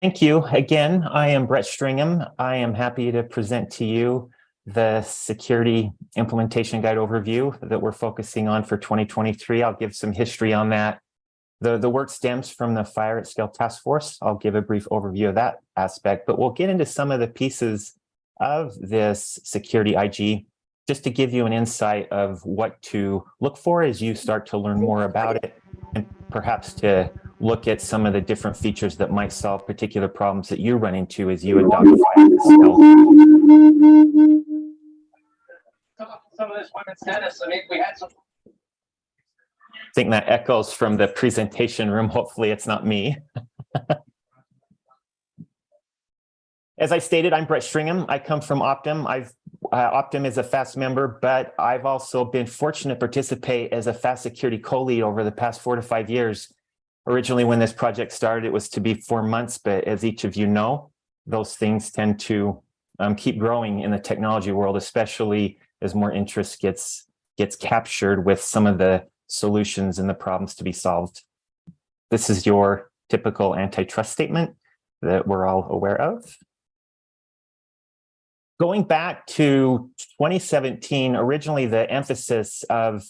Thank you. Again, I am Brett Stringham. I am happy to present to you the Security Implementation Guide overview that we're focusing on for 2023. I'll give some history on that. The work stems from the FHIR at Scale Taskforce. I'll give a brief overview of that aspect, but we'll get into some of the pieces of this security IG just to give you an insight of what to look for as you start to learn more about it, and perhaps to look at some of the different features that might solve particular problems that you run into as you adopt FHIR. Some of this women's tennis, I mean, we had some. I think that echoes from the presentation room. Hopefully it's not me. As I stated, I'm Brett Stringham. I come from Optum. Optum is a FAST member, but I've also been fortunate to participate as a FAST security co-lead over the past 4 to 5 years. Originally, when this project started, it was to be 4 months, but as each of you know, those things tend to keep growing in the technology world, especially as more interest gets captured with some of the solutions and the problems to be solved. This is your typical antitrust statement that we're all aware of. Going back to 2017, originally the emphasis of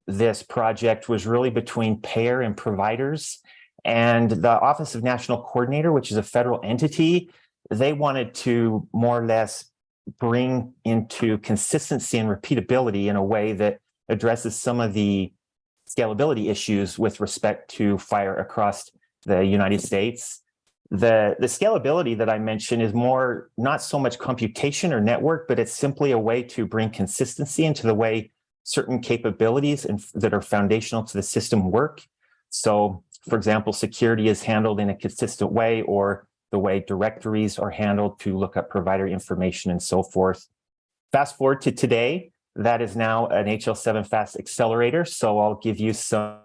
this project was really between payer and providers, and the Office of National Coordinator, which is a federal entity, they wanted to more or less bring into consistency and repeatability in a way that addresses some of the scalability issues with respect to FHIR across the United States. The scalability that I mentioned is more not so much computation or network, but it's simply a way to bring consistency into the way certain capabilities that are foundational to the system work. So, for example, security is handled in a consistent way, or the way directories are handled to look up provider information and so forth. Fast forward to today, that is now an HL7 Fast Accelerator. So I'll give you some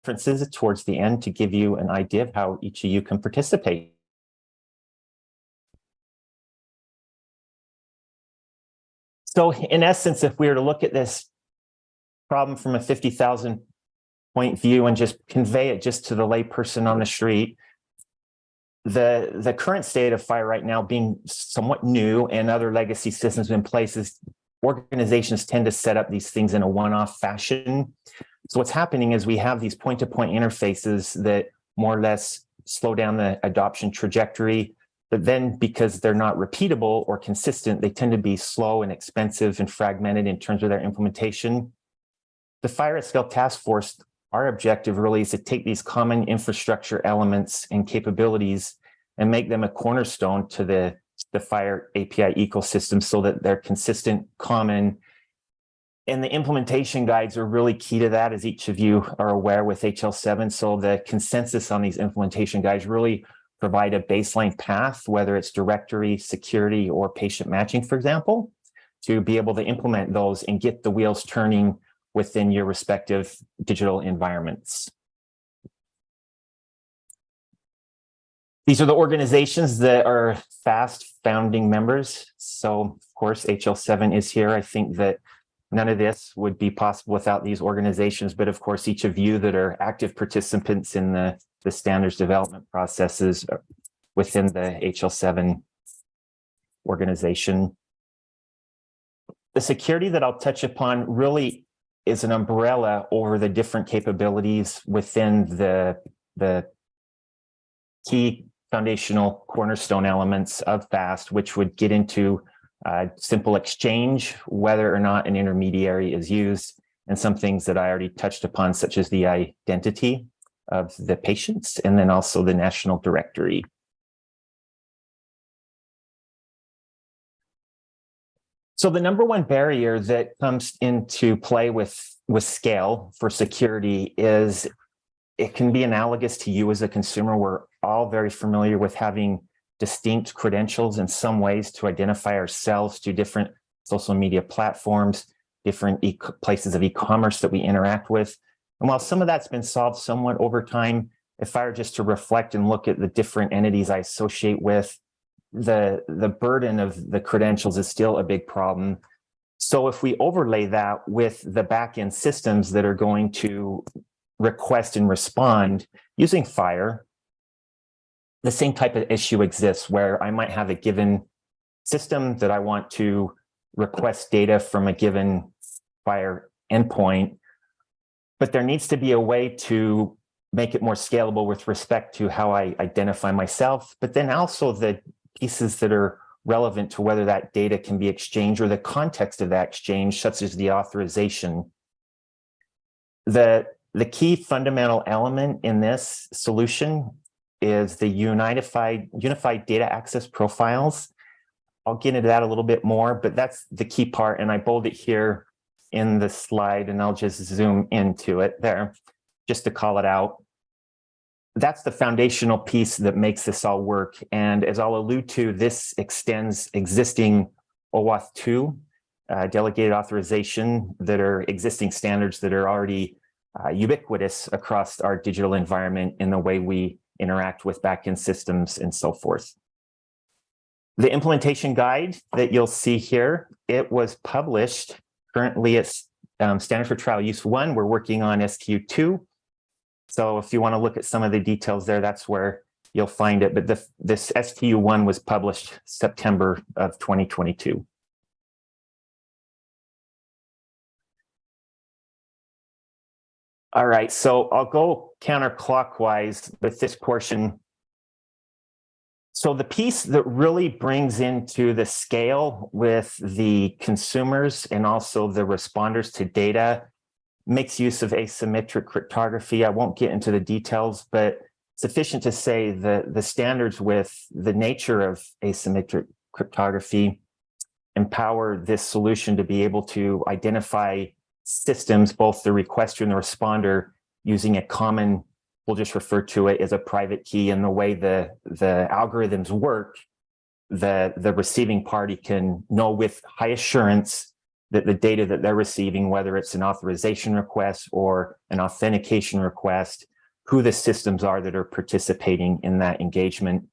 references towards the end to give you an idea of how each of you can participate. So in essence, if we were to look at this problem from a 50,000 point view and just convey it just to the layperson on the street, the current state of FHIR right now being somewhat new and other legacy systems in place is organizations tend to set up these things in a one-off fashion. So what's happening is we have these point-to-point interfaces that more or less slow down the adoption trajectory, but then because they're not repeatable or consistent, they tend to be slow and expensive and fragmented in terms of their implementation. The FHIR at Scale Task Force, our objective really is to take these common infrastructure elements and capabilities and make them a cornerstone to the FHIR API ecosystem so that they're consistent, common. And the implementation guides are really key to that, as each of you are aware with HL7. So the consensus on these implementation guides really provide a baseline path, whether it's directory, security, or patient matching, for example, to be able to implement those and get the wheels turning within your respective digital environments. These are the organizations that are FAST founding members. So, of course, HL7 is here. I think that none of this would be possible without these organizations, but of course, each of you that are active participants in the standards development processes within the HL7 organization. The security that I'll touch upon really is an umbrella over the different capabilities within the key foundational cornerstone elements of FAST, which would get into simple exchange, whether or not an intermediary is used, and some things that I already touched upon, such as the identity of the patients, and then also the national directory. So the number one barrier that comes into play with scale for security is it can be analogous to you as a consumer. We're all very familiar with having distinct credentials in some ways to identify ourselves to different social media platforms, different places of e-commerce that we interact with. And while some of that's been solved somewhat over time, if I were just to reflect and look at the different entities I associate with, the burden of the credentials is still a big problem. So if we overlay that with the backend systems that are going to request and respond using FHIR, the same type of issue exists where I might have a given system that I want to request data from a given FHIR endpoint, but there needs to be a way to make it more scalable with respect to how I identify myself, but then also the pieces that are relevant to whether that data can be exchanged or the context of that exchange, such as the authorization. The key fundamental element in this solution is the unified data access profiles. I'll get into that a little bit more, but that's the key part. And I bold it here in the slide, and I'll just zoom into it there just to call it out. That's the foundational piece that makes this all work. And as I'll allude to, this extends existing OAuth 2 delegated authorization that are existing standards that are already ubiquitous across our digital environment in the way we interact with backend systems and so forth. The implementation guide that you'll see here, it was published currently at Standard for Trial Use 1. We're working on STU 2. So if you want to look at some of the details there, that's where you'll find it. But this STU 1 was published September of 2022. All right, so I'll go counterclockwise with this portion. So the piece that really brings into the scale with the consumers and also the responders to data makes use of asymmetric cryptography. I won't get into the details, but sufficient to say that the standards with the nature of asymmetric cryptography empower this solution to be able to identify systems, both the requester and the responder, using a common, we'll just refer to it as a private key. And the way the algorithms work, the receiving party can know with high assurance that the data that they're receiving, whether it's an authorization request or an authentication request, who the systems are that are participating in that engagement.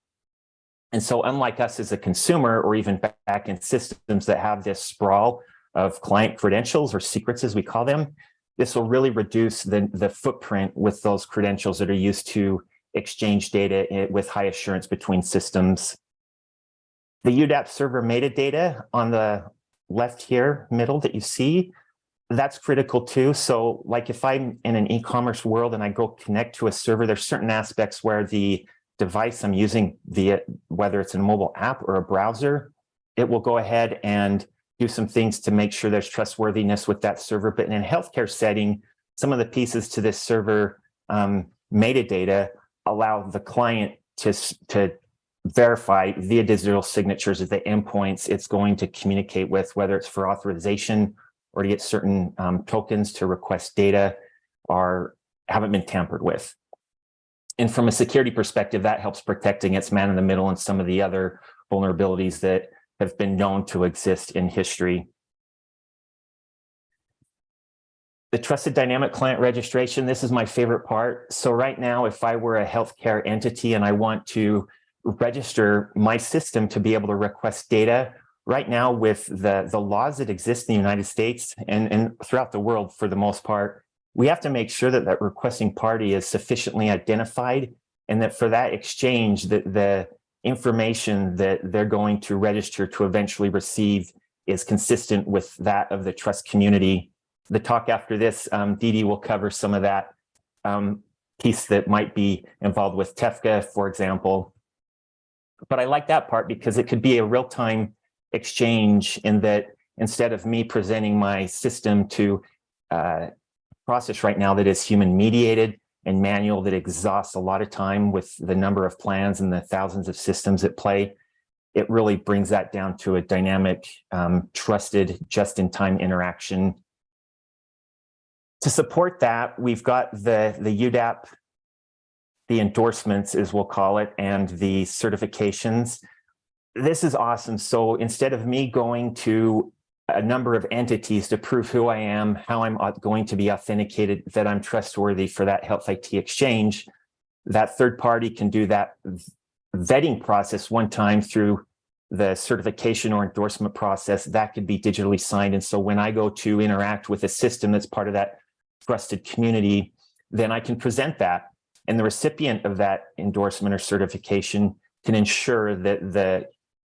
And so unlike us as a consumer or even backend systems that have this sprawl of client credentials or secrets, as we call them, this will really reduce the footprint with those credentials that are used to exchange data with high assurance between systems. The UDAP server metadata on the left here, middle that you see, that's critical too. So like if I'm in an e-commerce world and I go connect to a server, there's certain aspects where the device I'm using, whether it's a mobile app or a browser, it will go ahead and do some things to make sure there's trustworthiness with that server. But in a healthcare setting, some of the pieces to this server metadata allow the client to verify via digital signatures at the endpoints it's going to communicate with, whether it's for authorization or to get certain tokens to request data, or haven't been tampered with. And from a security perspective, that helps protect against man in the middle and some of the other vulnerabilities that have been known to exist in history. The trusted dynamic client registration, this is my favorite part. So right now, if I were a healthcare entity and I want to register my system to be able to request data, right now with the laws that exist in the United States and throughout the world for the most part, we have to make sure that that requesting party is sufficiently identified and that for that exchange, that the information that they're going to register to eventually receive is consistent with that of the trust community. The talk after this, Dee Dee will cover some of that piece that might be involved with TEFCA, for example. But I like that part because it could be a real-time exchange in that instead of me presenting my system to process right now that is human mediated and manual that exhausts a lot of time with the number of plans and the thousands of systems at play, it really brings that down to a dynamic, trusted, just-in-time interaction. To support that, we've got the UDAP, the endorsements, as we'll call it, and the certifications. This is awesome. So instead of me going to a number of entities to prove who I am, how I'm going to be authenticated, that I'm trustworthy for that health IT exchange, that third party can do that vetting process one time through the certification or endorsement process. That could be digitally signed. And so when I go to interact with a system that's part of that trusted community, then I can present that And the recipient of that endorsement or certification can ensure that the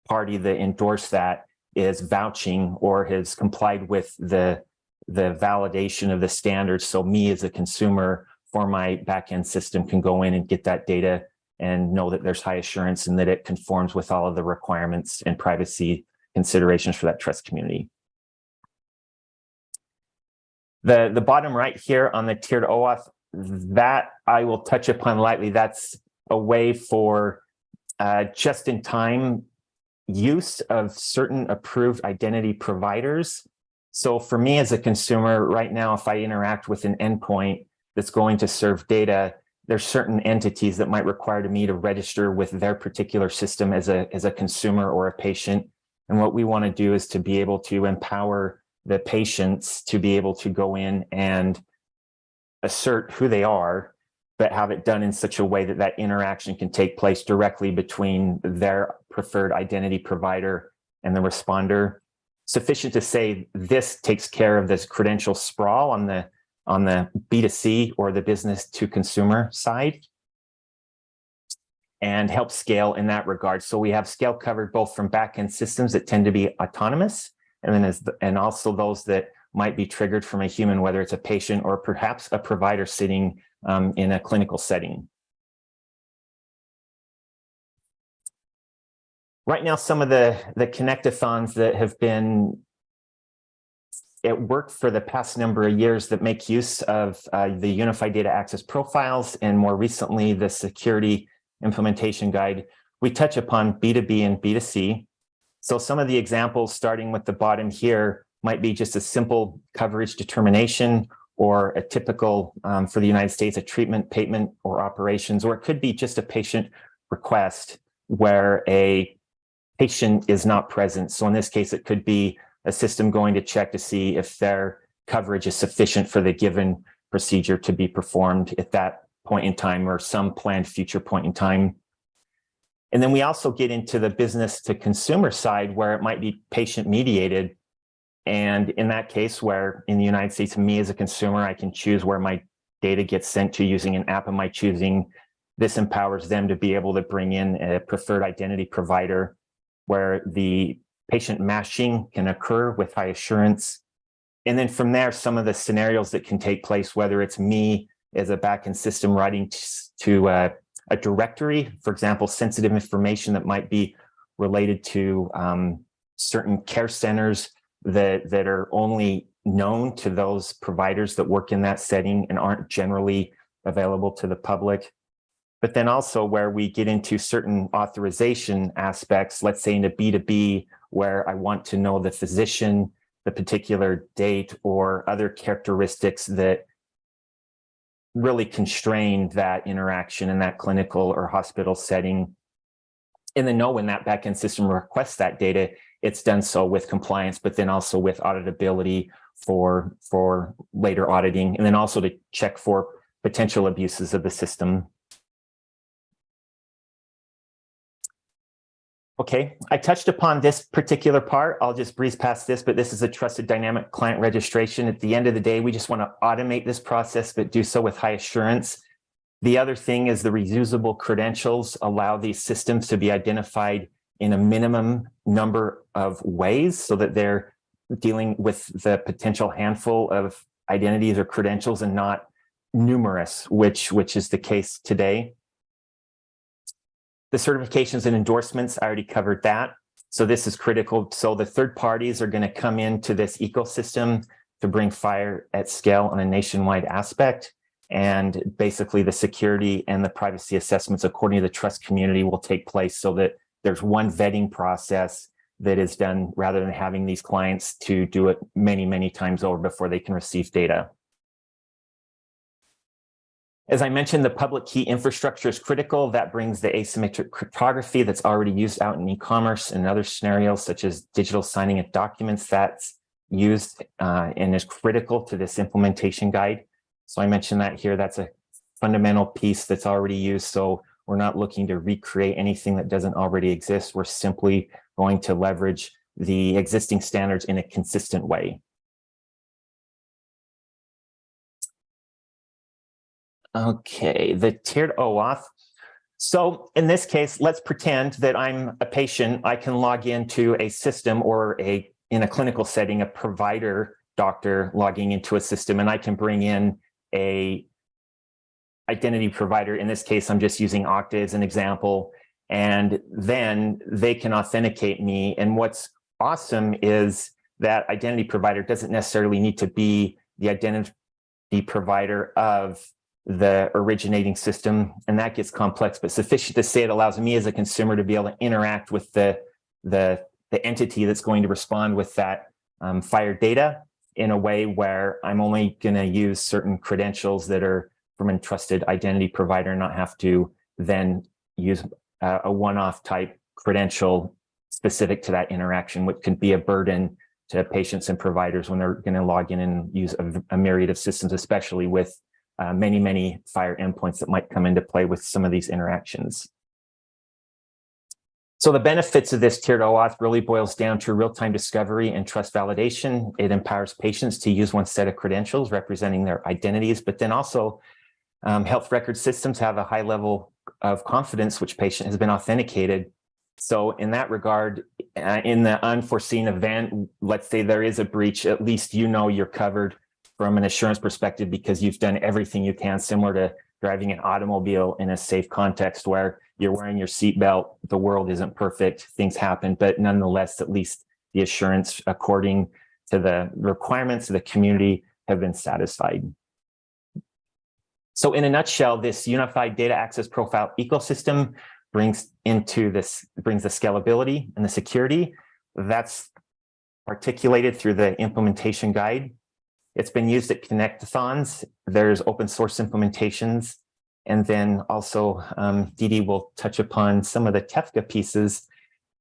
party that endorsed that is vouching or has complied with the validation of the standards. So me as a consumer for my backend system can go in and get that data and know that there's high assurance and that it conforms with all of the requirements and privacy considerations for that trust community. The bottom right here on the tiered OAuth, that I will touch upon lightly. That's a way for just-in-time use of certain approved identity providers. So for me as a consumer right now, if I interact with an endpoint that's going to serve data, there's certain entities that might require me to register with their particular system as a consumer or a patient. And what we want to do is to be able to empower the patients to be able to go in and assert who they are, but have it done in such a way that that interaction can take place directly between their preferred identity provider and the responder. Sufficient to say this takes care of this credential sprawl on the B2C or the business to consumer side and help scale in that regard. So we have scale covered both from backend systems that tend to be autonomous, and then and also those that might be triggered from a human, whether it's a patient or perhaps a provider sitting in a clinical setting. Right now, some of the connectathons that have been at work for the past number of years that make use of the Unified Data Access Profiles, and more recently, the Security Implementation Guide, we touch upon B2B and B2C. So some of the examples, starting with the bottom here, might be just a simple coverage determination, or a typical, for the United States, a treatment, payment, or operations, or it could be just a patient request where a patient is not present. So in this case, it could be a system going to check to see if their coverage is sufficient for the given procedure to be performed at that point in time or some planned future point in time. And then we also get into the business to consumer side where it might be patient mediated. And in that case, where in the United States, me as a consumer, I can choose where my data gets sent to using an app of my choosing. This empowers them to be able to bring in a preferred identity provider where the patient matching can occur with high assurance. And then from there, some of the scenarios that can take place, whether it's me as a backend system writing to a directory, for example, sensitive information that might be related to certain care centers that are only known to those providers that work in that setting and aren't generally available to the public. But then also where we get into certain authorization aspects, let's say in a B2B, where I want to know the physician, the particular date, or other characteristics that really constrain that interaction in that clinical or hospital setting. And then know when that backend system requests that data, it's done so with compliance, but then also with auditability for later auditing, and then also to check for potential abuses of the system. Okay, I touched upon this particular part. I'll just breeze past this, but this is a trusted dynamic client registration. At the end of the day, we just want to automate this process, but do so with high assurance. The other thing is the reusable credentials allow these systems to be identified in a minimum number of ways so that they're dealing with the potential handful of identities or credentials and not numerous, which is the case today. The certifications and endorsements, I already covered that. So this is critical. So the third parties are going to come into this ecosystem to bring FHIR at scale on a nationwide aspect. And basically the security and the privacy assessments according to the trust community will take place so that there's one vetting process that is done rather than having these clients to do it many, many times over before they can receive data. As I mentioned, the public key infrastructure is critical. That brings the asymmetric cryptography that's already used out in e-commerce and other scenarios, such as digital signing of documents, that's used and is critical to this implementation guide. So I mentioned that here. That's a fundamental piece that's already used. So we're not looking to recreate anything that doesn't already exist. We're simply going to leverage the existing standards in a consistent way. Okay, the tiered OAuth. So in this case, let's pretend that I'm a patient. I can log into a system or in a clinical setting, a provider doctor logging into a system, and I can bring in a identity provider. In this case, I'm just using Okta as an example, and then they can authenticate me. And what's awesome is that identity provider doesn't necessarily need to be the identity provider of the originating system, and that gets complex, but sufficient to say it allows me as a consumer to be able to interact with the entity that's going to respond with that FHIR data in a way where I'm only going to use certain credentials that are from a trusted identity provider, and not have to then use a one-off type credential specific to that interaction, which can be a burden to patients and providers when they're going to log in and use a myriad of systems, especially with many FHIR endpoints that might come into play with some of these interactions. So the benefits of this tiered OAuth really boils down to real-time discovery and trust validation. It empowers patients to use one set of credentials representing their identities, but then also health record systems have a high level of confidence which patient has been authenticated. So in that regard, in the unforeseen event, let's say there is a breach, at least you know you're covered from an assurance perspective because you've done everything you can, similar to driving an automobile in a safe context where you're wearing your seatbelt. The world isn't perfect, things happen, but nonetheless, at least the assurance according to the requirements of the community have been satisfied. So in a nutshell, this unified data access profile ecosystem brings the scalability and the security that's articulated through the implementation guide. It's been used at Connect-a-thons. There's open source implementations. And then also Didi will touch upon some of the TEFCA pieces.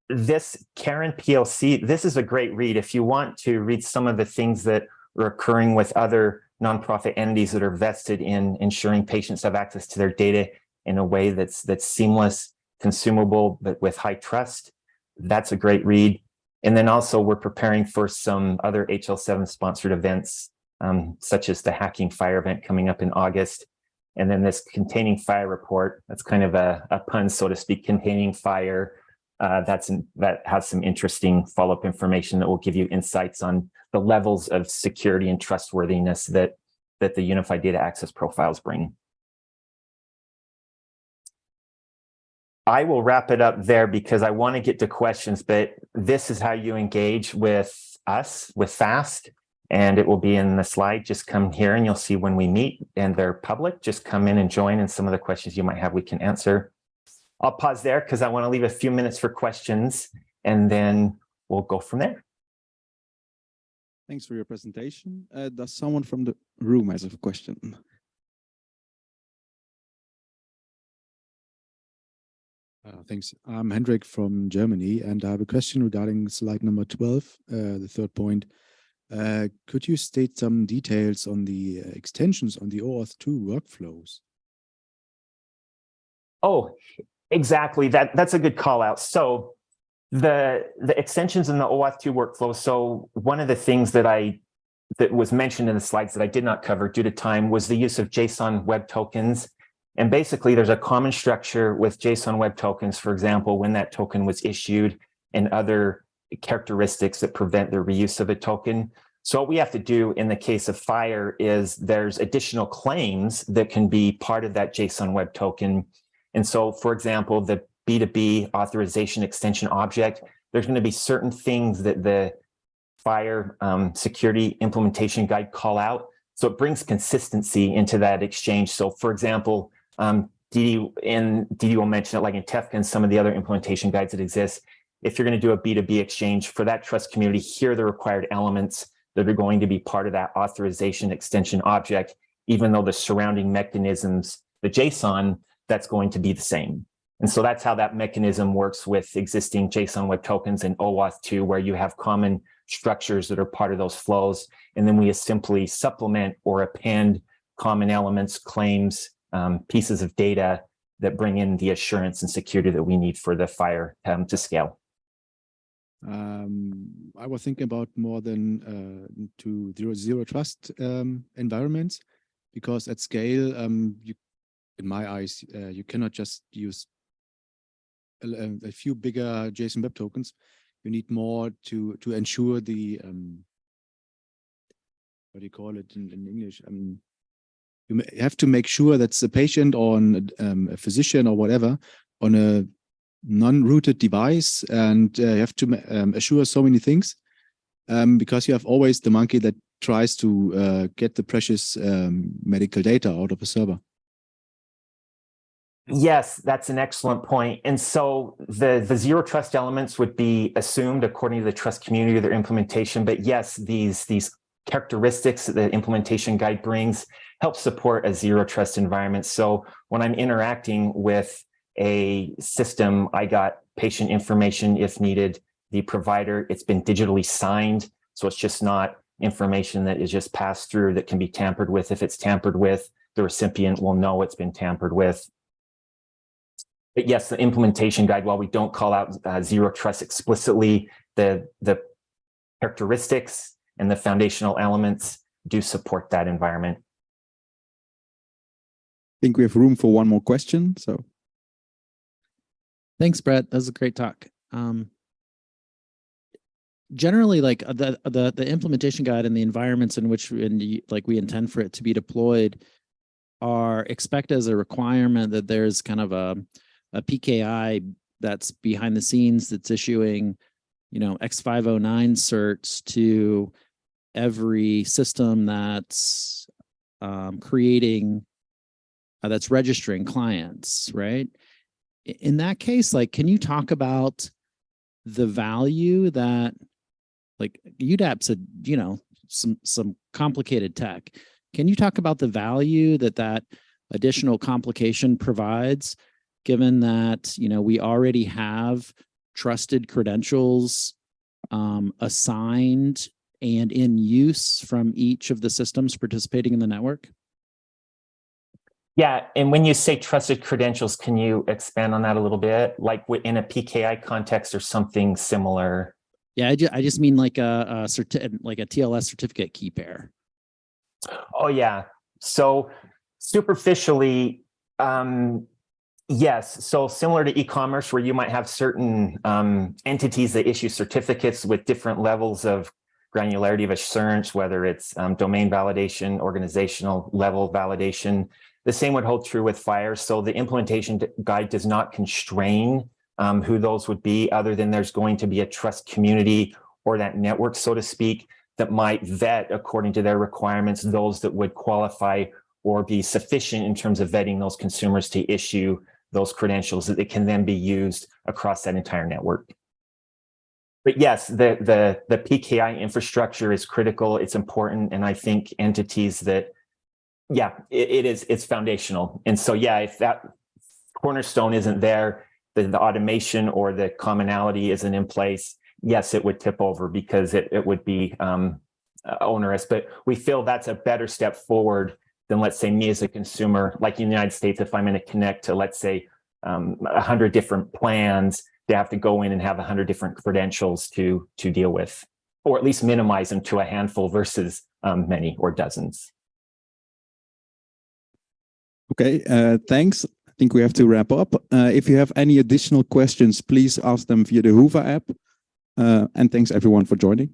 This Karen PLC, this is a great read. If you want to read some of the things that are occurring with other nonprofit entities that are vested in ensuring patients have access to their data in a way that's seamless, consumable, but with high trust, that's a great read. And then also we're preparing for some other HL7 sponsored events, such as the Hacking FHIR event coming up in August. And then this Containing FHIR report, that's kind of a pun, so to speak, Containing FHIR, that has some interesting follow-up information that will give you insights on the levels of security and trustworthiness that the unified data access profiles bring. I will wrap it up there because I want to get to questions, but this is how you engage with us, with FAST, and it will be in the slide. Just come here and you'll see when we meet, and they're public. Just come in and join, and some of the questions you might have we can answer. I'll pause there because I want to leave a few minutes for questions, and then we'll go from there. Thanks for your presentation. Does someone from the room has a question? Thanks. I'm Hendrik from Germany, and I have a question regarding slide number 12, the third point. Could you state some details on the extensions on the OAuth 2 workflows? Oh, exactly. That's a good call out. So the extensions in the OAuth 2 workflow. So one of the things that was mentioned in the slides that I did not cover due to time was the use of JSON web tokens. And basically, there's a common structure with JSON web tokens, for example, when that token was issued and other characteristics that prevent the reuse of a token. So what we have to do in the case of FHIR is there's additional claims that can be part of that JSON web token. And so, for example, the B2B authorization extension object, there's going to be certain things that the FHIR security implementation guide call out. So it brings consistency into that exchange. So for example, Didi will mention it, like in TEFCA and some of the other implementation guides that exist. If you're going to do a B2B exchange for that trust community, here are the required elements that are going to be part of that authorization extension object, even though the surrounding mechanisms, the JSON, that's going to be the same. And so that's how that mechanism works with existing JSON web tokens and OAuth 2, where you have common structures that are part of those flows. And then we simply supplement or append common elements, claims, pieces of data that bring in the assurance and security that we need for the FHIR to scale. I was thinking about more than to zero trust environments, because at scale, you in my eyes, you cannot just use a few bigger JSON Web Tokens. You need more to ensure the what do you call it in English? You have to make sure that the patient or a physician or whatever on a non-rooted device, and you have to assure so many things, because you have always the monkey that tries to get the precious medical data out of a server. Yes, that's an excellent point. And so the zero trust elements would be assumed according to the trust community, their implementation. But yes, these characteristics that the implementation guide brings help support a zero trust environment. So when I'm interacting with a system, I got patient information if needed, the provider, it's been digitally signed. So it's just not information that is just passed through that can be tampered with. If it's tampered with, the recipient will know it's been tampered with. But yes, the implementation guide, while we don't call out zero trust explicitly, the characteristics and the foundational elements do support that environment. I think we have room for one more question. So, thanks, Brett. That was a great talk. Generally, like the implementation guide and the environments in which we intend for it to be deployed are expect as a requirement that there's kind of a PKI that's behind the scenes that's issuing, X509 certs to every system that's that's registering clients, right? In that case, can you talk about the value that, UDAP's some complicated tech. Can you talk about the value that additional complication provides, given that, we already have trusted credentials assigned and in use from each of the systems participating in the network? Yeah, and when you say trusted credentials, can you expand on that a little bit? Like in a PKI context or something similar? Yeah, I just mean like a TLS certificate key pair. Oh yeah. So superficially, yes. So similar to e-commerce, where you might have certain entities that issue certificates with different levels of granularity of assurance, whether it's domain validation, organizational level validation. The same would hold true with FHIR. So the implementation guide does not constrain who those would be, other than there's going to be a trust community or that network, so to speak, that might vet according to their requirements, those that would qualify or be sufficient in terms of vetting those consumers to issue those credentials that it can then be used across that entire network. But yes, the PKI infrastructure is critical. It's important. And I think entities that, yeah, it's foundational. And so, yeah, if that cornerstone isn't there, the automation or the commonality isn't in place, yes, it would tip over because it would be onerous. But we feel that's a better step forward than, let's say, me as a consumer, like in the United States, if I'm going to connect to, let's say, 100 different plans, they have to go in and have 100 different credentials to deal with, or at least minimize them to a handful versus many or dozens. Okay, thanks. I think we have to wrap up. If you have any additional questions, please ask them via the Hoover app. And thanks everyone for joining.